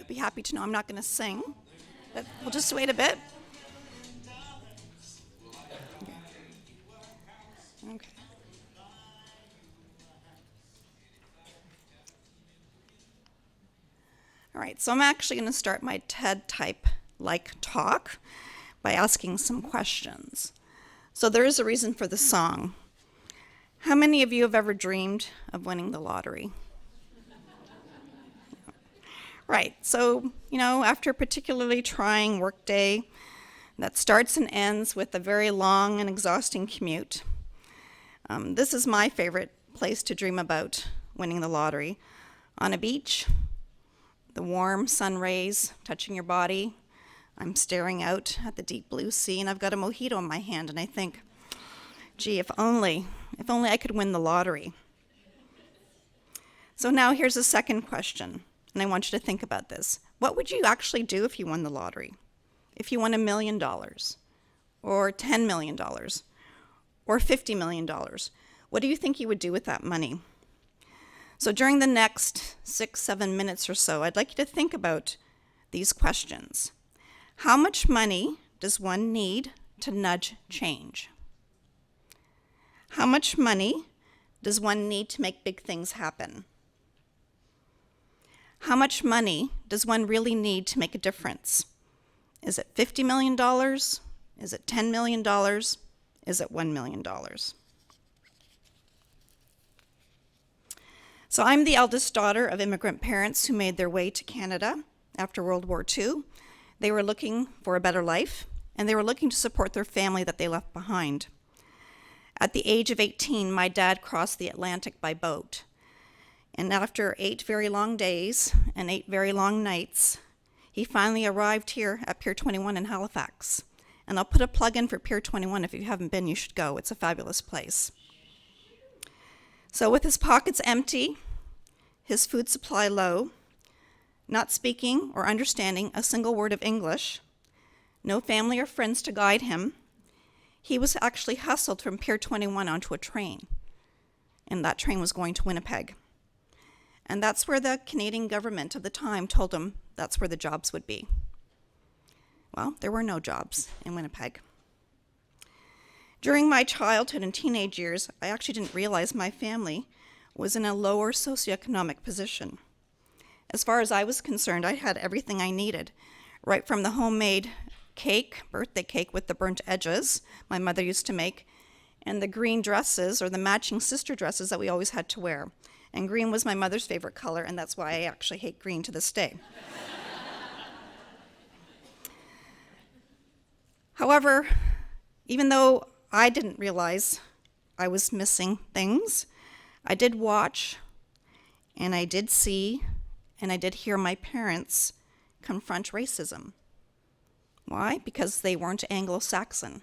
You'll be happy to know I'm not going to sing, but we'll just wait a bit. Okay. All right, so I'm actually going to start my TED type-like talk by asking some questions. So there is a reason for the song. How many of you have ever dreamed of winning the lottery? Right, so, after a particularly trying workday that starts and ends with a very long and exhausting commute, this is my favorite place to dream about winning the lottery. On a beach, the warm sun rays touching your body. I'm staring out at the deep blue sea, and I've got a mojito in my hand, and I think, gee, if only I could win the lottery. So now here's a second question, and I want you to think about this. What would you actually do if you won the lottery? If you won $1 million, or $10 million, or $50 million, what do you think you would do with that money? So during the next 6-7 minutes or so, I'd like you to think about these questions. How much money does one need to nudge change? How much money does one need to make big things happen? How much money does one really need to make a difference? Is it $50 million? Is it $10 million? Is it $1 million? So I'm the eldest daughter of immigrant parents who made their way to Canada after World War II. They were looking for a better life, and they were looking to support their family that they left behind. At the age of 18, my dad crossed the Atlantic by boat. And after 8 very long days and 8 very long nights, he finally arrived here at Pier 21 in Halifax. And I'll put a plug in for Pier 21. If you haven't been, you should go. It's a fabulous place. So with his pockets empty, his food supply low, not speaking or understanding a single word of English, no family or friends to guide him, he was actually hustled from Pier 21 onto a train. And that train was going to Winnipeg. And that's where the Canadian government of the time told him that's where the jobs would be. Well, there were no jobs in Winnipeg. During my childhood and teenage years, I actually didn't realize my family was in a lower socioeconomic position. As far as I was concerned, I had everything I needed, right from the homemade cake, birthday cake with the burnt edges my mother used to make, and the green dresses or the matching sister dresses that we always had to wear. And green was my mother's favorite color, and that's why I actually hate green to this day. However, even though I didn't realize I was missing things, I did watch, and I did see, and I did hear my parents confront racism. Why? Because they weren't Anglo-Saxon.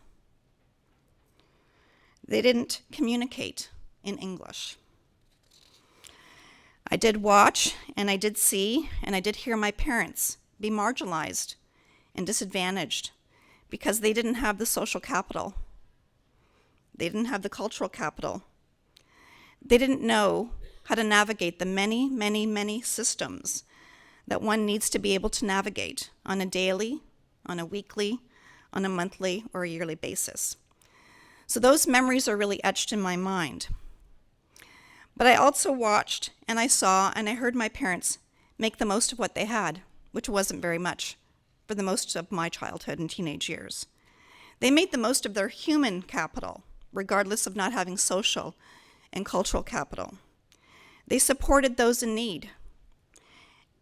They didn't communicate in English. I did watch, and I did see, and I did hear my parents be marginalized and disadvantaged because they didn't have the social capital. They didn't have the cultural capital. They didn't know how to navigate the many, many, many systems that one needs to be able to navigate on a daily, on a weekly, on a monthly, or a yearly basis. So those memories are really etched in my mind. But I also watched, and I saw, and I heard my parents make the most of what they had, which wasn't very much for the most of my childhood and teenage years. They made the most of their human capital, regardless of not having social and cultural capital. They supported those in need,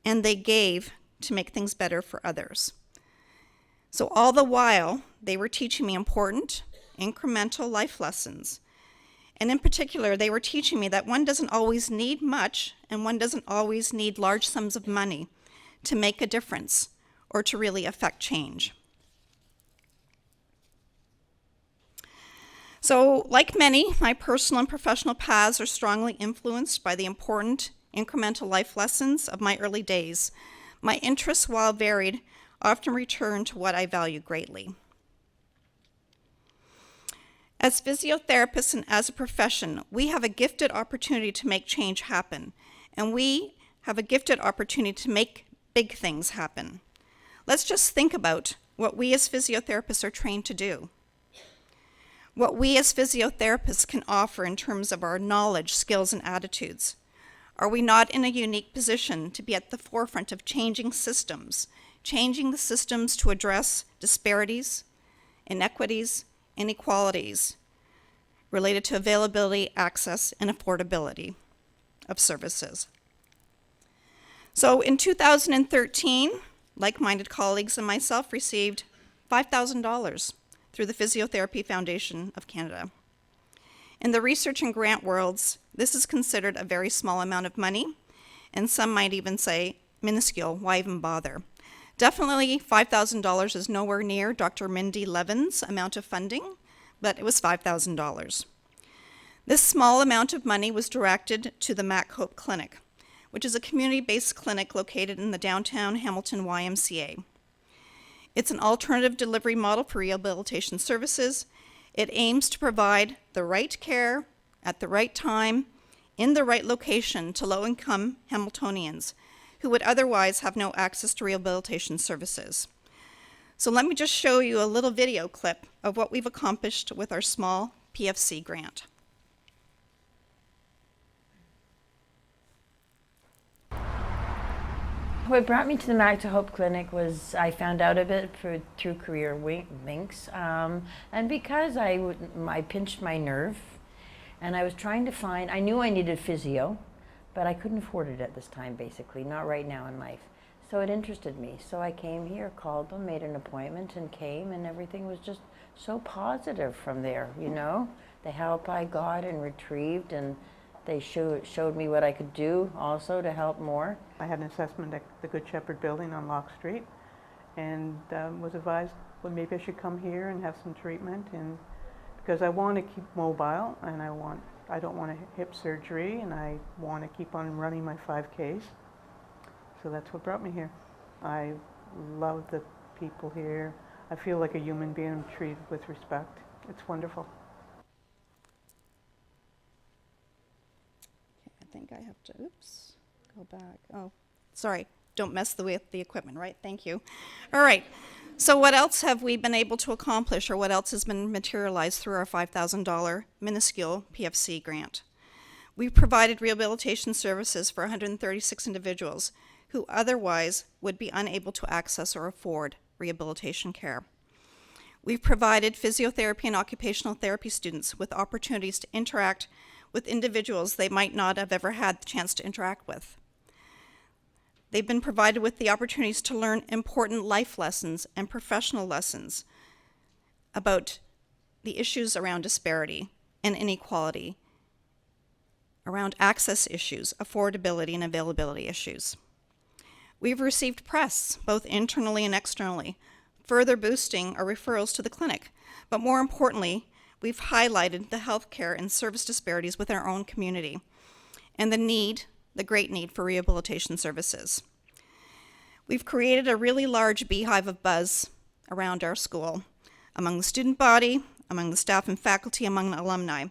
and they gave to make things better for others. So all the while, they were teaching me important, incremental life lessons. And in particular, they were teaching me that one doesn't always need much, and one doesn't always need large sums of money to make a difference or to really affect change. So, like many, my personal and professional paths are strongly influenced by the important incremental life lessons of my early days. My interests, while varied, often return to what I value greatly. As physiotherapists and as a profession, we have a gifted opportunity to make change happen, and we have a gifted opportunity to make big things happen. Let's just think about what we as physiotherapists are trained to do. What we as physiotherapists can offer in terms of our knowledge, skills, and attitudes. Are we not in a unique position to be at the forefront of changing the systems to address disparities, inequities, inequalities related to availability, access, and affordability of services? So in 2013, like-minded colleagues and myself received $5,000 through the Physiotherapy Foundation of Canada. In the research and grant worlds, this is considered a very small amount of money, and some might even say minuscule, why even bother? Definitely $5,000 is nowhere near Dr. Mindy Levin's amount of funding, but it was $5,000. This small amount of money was directed to the Mac Hope Clinic, which is a community-based clinic located in the downtown Hamilton YMCA. It's an alternative delivery model for rehabilitation services. It aims to provide the right care at the right time in the right location to low-income Hamiltonians who would otherwise have no access to rehabilitation services. So let me just show you a little video clip of what we've accomplished with our small PFC grant. What brought me to the Back to Hope Clinic was I found out of it through career links, and because I pinched my nerve, and I was trying to find, I knew I needed physio, but I couldn't afford it at this time, basically, not right now in life. So it interested me. So I came here, called them, made an appointment, and came, and everything was just so positive from there, you know? The help I got and retrieved, and they showed me what I could do also to help more. I had an assessment at the Good Shepherd building on Lock Street, and was advised, well, maybe I should come here and have some treatment, and because I want to keep mobile, and I don't want a hip surgery, and I want to keep on running my 5Ks. So that's what brought me here. I love the people here. I feel like a human being treated with respect. It's wonderful. I think I have to, go back. Oh, sorry, don't mess with the equipment, right? Thank you. All right, so what else have we been able to accomplish, or what else has been materialized through our $5,000 minuscule PFC grant? We've provided rehabilitation services for 136 individuals who otherwise would be unable to access or afford rehabilitation care. We've provided physiotherapy and occupational therapy students with opportunities to interact with individuals they might not have ever had the chance to interact with. They've been provided with the opportunities to learn important life lessons and professional lessons about the issues around disparity and inequality, around access issues, affordability, and availability issues. We've received press, both internally and externally, further boosting our referrals to the clinic. But more importantly, we've highlighted the healthcare and service disparities within our own community and the great need for rehabilitation services. We've created a really large beehive of buzz around our school, among the student body, among the staff and faculty, among the alumni,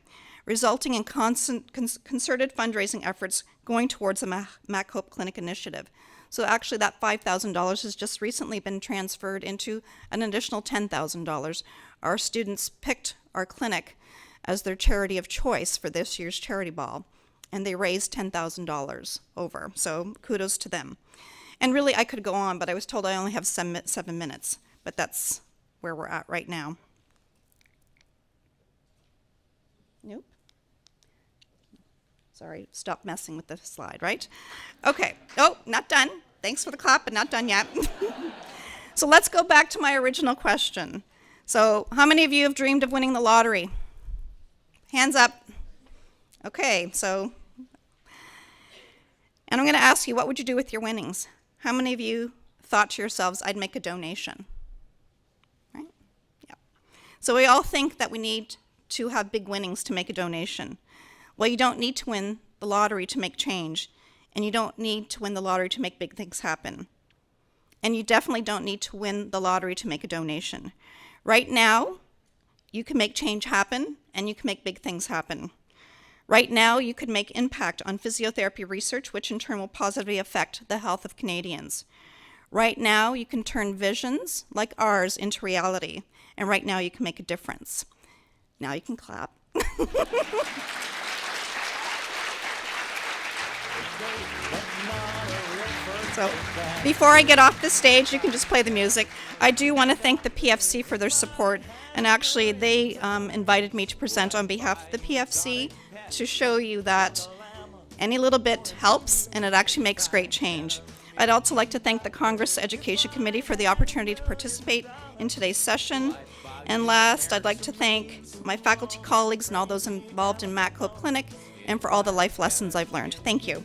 resulting in concerted fundraising efforts going towards the Mac Hope Clinic initiative. So actually that $5,000 has just recently been transferred into an additional $10,000. Our students picked our clinic as their charity of choice for this year's charity ball, and they raised $10,000 over, so kudos to them. And really I could go on, but I was told I only have 7 minutes, but that's where we're at right now. Nope. Sorry, stop messing with the slide, right? Okay, oh, not done. Thanks for the clap, but not done yet. So let's go back to my original question. So how many of you have dreamed of winning the lottery? Hands up. Okay, so, and I'm gonna ask you, what would you do with your winnings? How many of you thought to yourselves, I'd make a donation? Right? Yeah. So we all think that we need to have big winnings to make a donation. Well, you don't need to win the lottery to make change, and you don't need to win the lottery to make big things happen. And you definitely don't need to win the lottery to make a donation. Right now, you can make change happen, and you can make big things happen. Right now, you could make impact on physiotherapy research, which in turn will positively affect the health of Canadians. Right now, you can turn visions like ours into reality. And right now, you can make a difference. Now you can clap. So before I get off the stage, you can just play the music. I do want to thank the PFC for their support. And actually, they invited me to present on behalf of the PFC to show you that any little bit helps, and it actually makes great change. I'd also like to thank the Congress Education Committee for the opportunity to participate in today's session. And last, I'd like to thank my faculty colleagues and all those involved in Mac Club Clinic and for all the life lessons I've learned. Thank you.